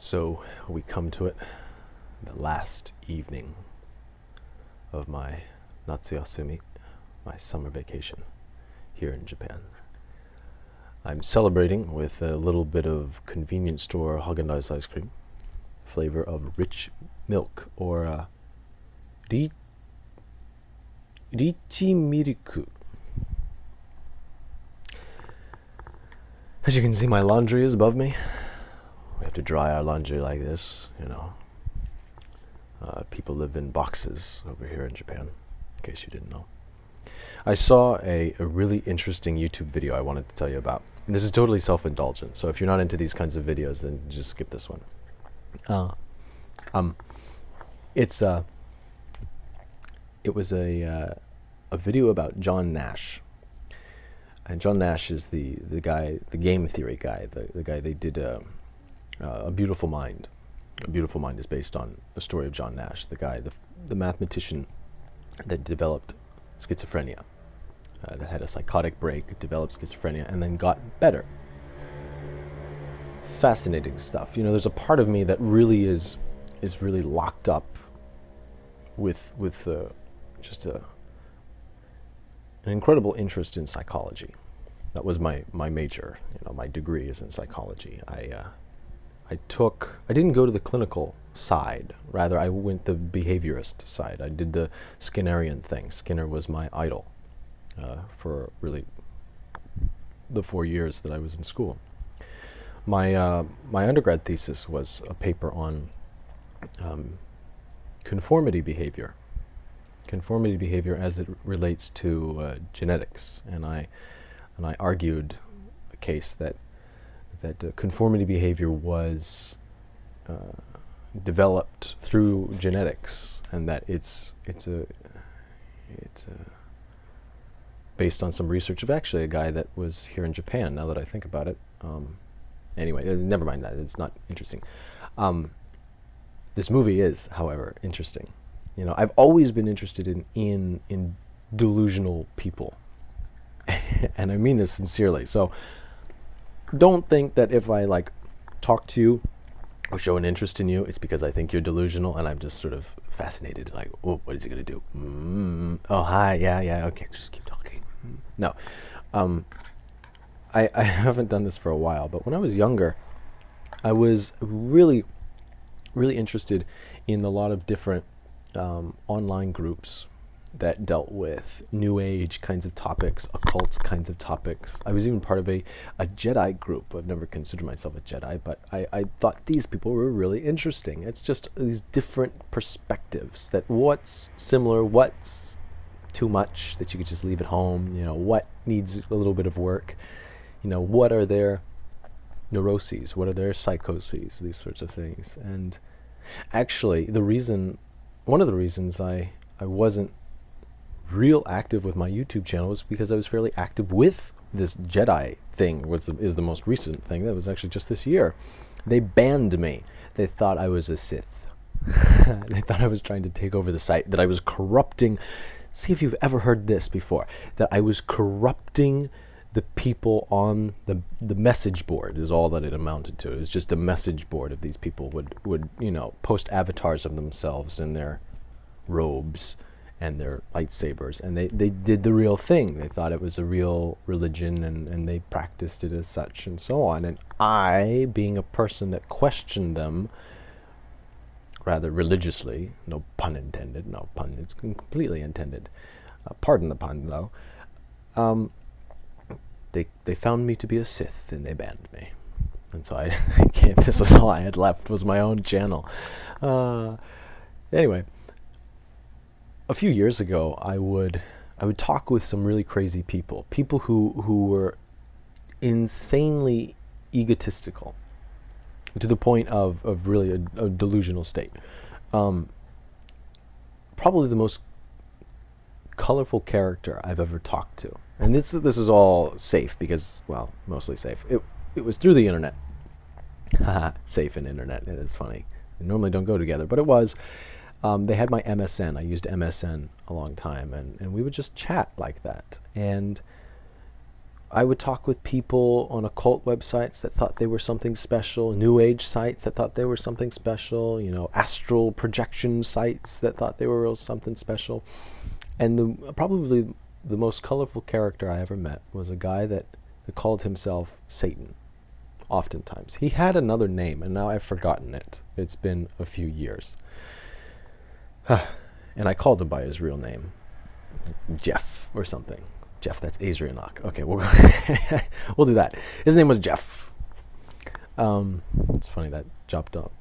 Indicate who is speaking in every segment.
Speaker 1: So we come to it, the last evening of my Natsuyasumi, my summer vacation here in Japan. I'm celebrating with a little bit of convenience store Haagen-Dazs ice cream, flavor of rich milk, or ri- Richi Milk. As you can see, my laundry is above me. We have to dry our laundry like this, you know. People live in boxes over here in Japan, in case you didn't know. I saw a really interesting YouTube video I wanted to tell you about. And this is totally self-indulgent, so if you're not into these kinds of videos, then just skip this one. It's it was a video about John Nash. And John Nash is the guy, the game theory guy, the guy they did A Beautiful Mind. A Beautiful Mind is based on the story of John Nash, the guy, the mathematician that developed schizophrenia, that had a psychotic break, developed schizophrenia, and then got better. Fascinating stuff. You know, there's a part of me that really is really locked up with just an incredible interest in psychology. That was my major. You know, my degree is in psychology. I didn't go to the clinical side. Rather, I went the behaviorist side. I did the Skinnerian thing. Skinner was my idol for really the 4 years that I was in school. My undergrad thesis was a paper on conformity behavior. Conformity behavior as it relates to genetics, and I argued a case that conformity behavior was developed through genetics, and that it's based on some research of actually a guy that was here in Japan. Now that I think about it, anyway, never mind that. It's not interesting. This movie is, however, interesting. You know, I've always been interested in delusional people, and I mean this sincerely. So don't think that if I talk to you or show an interest in you, it's because I think you're delusional and I'm just sort of fascinated. Like, oh, what is he gonna do? Oh, hi, yeah, okay, just keep talking. No, I haven't done this for a while, but when I was younger, I was really interested in a lot of different online groups that dealt with New Age kinds of topics, occult kinds of topics. I was even part of a Jedi group. I've never considered myself a Jedi, but I thought these people were really interesting. It's just these different perspectives, that what's similar, what's too much, that you could just leave at home, you know, what needs a little bit of work, you know, what are their neuroses, what are their psychoses, these sorts of things. And actually, one of the reasons I wasn't real active with my YouTube channel was because I was fairly active with this Jedi thing, which is the most recent thing. That was actually just this year. They banned me. They thought I was a Sith. They thought I was trying to take over the site, that I was corrupting. See if you've ever heard this before, that I was corrupting the people on the message board is all that it amounted to. It was just a message board of these people would you know, post avatars of themselves in their robes and their lightsabers, and they did the real thing. They thought it was a real religion, and they practiced it as such, and so on. And I, being a person that questioned them rather religiously, no pun intended, no pun, it's completely intended, pardon the pun though, they found me to be a Sith, and they banned me. And so I this is all I had left, was my own channel. Anyway, a few years ago, I would talk with some really crazy people who were insanely egotistical, to the point of really a delusional state. Probably the most colorful character I've ever talked to, and this is all safe because, well, mostly safe. It was through the internet. Safe and internet. It's funny. They normally don't go together, but it was. They had my MSN. I used MSN a long time, and we would just chat like that. And I would talk with people on occult websites that thought they were something special, New Age sites that thought they were something special, astral projection sites that thought they were something special. And probably the most colorful character I ever met was a guy that called himself Satan. Oftentimes. He had another name, and now I've forgotten it. It's been a few years. And I called him by his real name. Jeff or something. Jeff, that's Azrianok. Okay, we'll do that. His name was Jeff. It's funny that jumped up.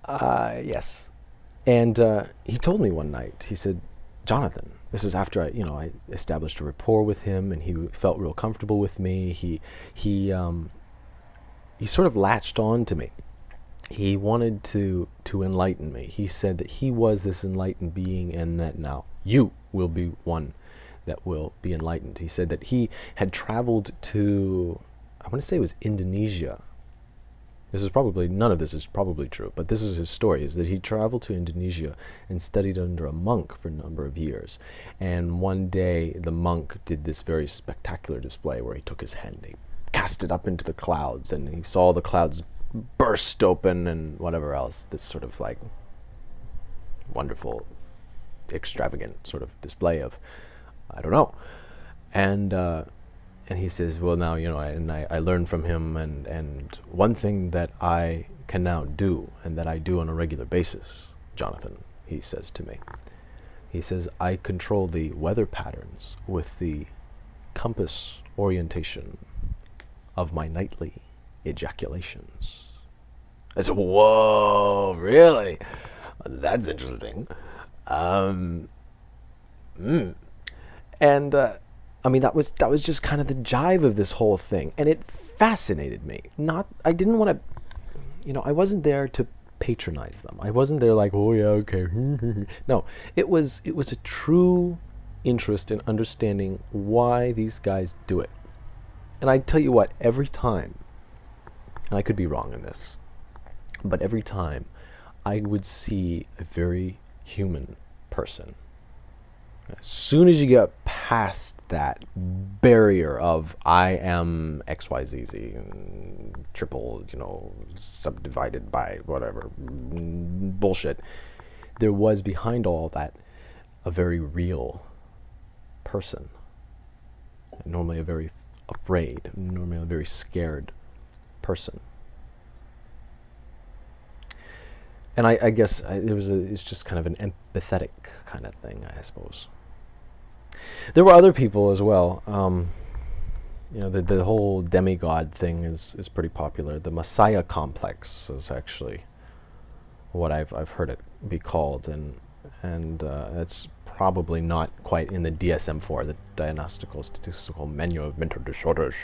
Speaker 1: Yes. And he told me one night, he said, Jonathan, this is after I established a rapport with him, and he felt real comfortable with me. He sort of latched on to me. He wanted to enlighten me. He said that he was this enlightened being, and that now you will be one that will be enlightened. He said that he had traveled to, I want to say it was Indonesia. None of this is probably true, but this is his story, is that he traveled to Indonesia and studied under a monk for a number of years. And one day the monk did this very spectacular display where he took his hand and he cast it up into the clouds, and he saw the clouds burst open and whatever else. This sort of like wonderful, extravagant sort of display of, I don't know. And he says, well, now, I learned from him, and one thing that I can now do, and that I do on a regular basis, Jonathan, he says to me, he says, I control the weather patterns with the compass orientation of my nightly ejaculations. I said, whoa, really? That's interesting. And that was just kind of the jive of this whole thing, and it fascinated me. I didn't want to, I wasn't there to patronize them. I wasn't there like, oh yeah, okay. No, it was a true interest in understanding why these guys do it. And I tell you what, every time, and I could be wrong in this, but every time I would see a very human person, as soon as you get past that barrier of I am XYZZ, triple, subdivided by whatever bullshit, there was behind all that a very real person. Normally a very afraid, normally a very scared person. And I guess it's just kind of an empathetic kind of thing, I suppose. There were other people as well. The whole demigod thing is pretty popular. The Messiah complex is actually what I've heard it be called, and it's probably not quite in the DSM-4, the Diagnostical Statistical Manual of Mental Disorders,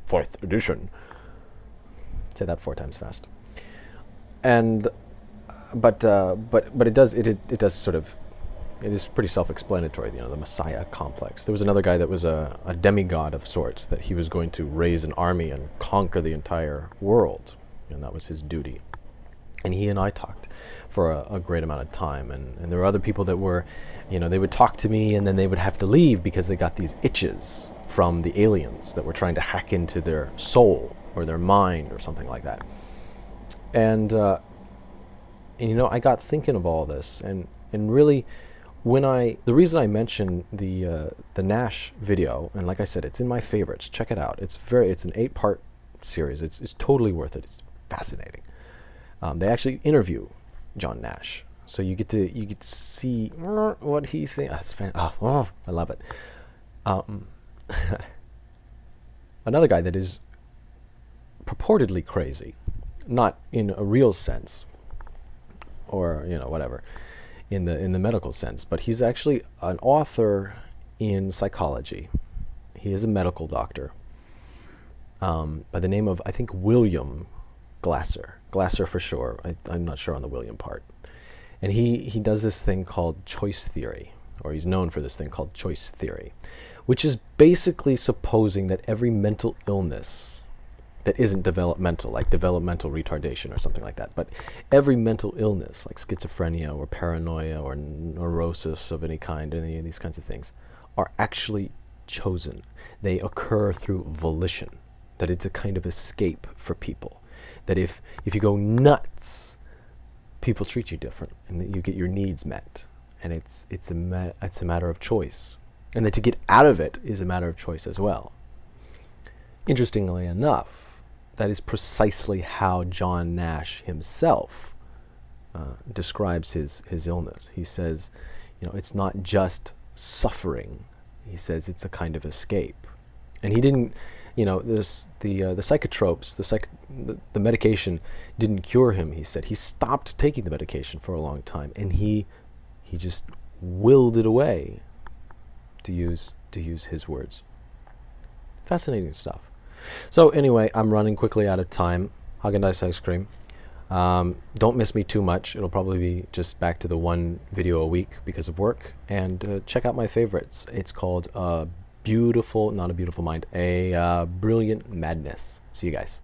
Speaker 1: 4th edition. Say that 4 times fast. And but it does sort of, it is pretty self-explanatory, the Messiah complex. There was another guy that was a demigod of sorts, that he was going to raise an army and conquer the entire world, and that was his duty. And he and I talked for a great amount of time, and there were other people that were, they would talk to me and then they would have to leave because they got these itches from the aliens that were trying to hack into their soul or their mind or something like that. And I got thinking of all this, and really, the reason I mentioned the Nash video, and like I said, it's in my favorites. Check it out. It's an 8-part series. It's totally worth it. It's fascinating. They actually interview John Nash, so you get to see what he thinks. I love it. Another guy that is purportedly crazy, not in a real sense, or whatever, in the medical sense, but he's actually an author in psychology. He is a medical doctor by the name of, I think, William Glasser for sure. I'm not sure on the William part. And he does this thing called choice theory, or he's known for this thing called choice theory, which is basically supposing that every mental illness that isn't developmental, like developmental retardation or something like that, but every mental illness, like schizophrenia or paranoia or neurosis of any kind, any of these kinds of things, are actually chosen. They occur through volition. That it's a kind of escape for people. That if you go nuts, people treat you different, and that you get your needs met. And it's a matter of choice. And that to get out of it is a matter of choice as well. Interestingly enough, that is precisely how John Nash himself describes his illness. He says, it's not just suffering. He says it's a kind of escape. And he didn't, there's the psychotropes, the medication didn't cure him. He said he stopped taking the medication for a long time, and he just willed it away, to use his words. Fascinating stuff. So anyway, I'm running quickly out of time. Haagen-Dazs ice cream. Don't miss me too much. It'll probably be just back to the one video a week because of work. And check out my favorites. It's called Brilliant Madness. See you guys.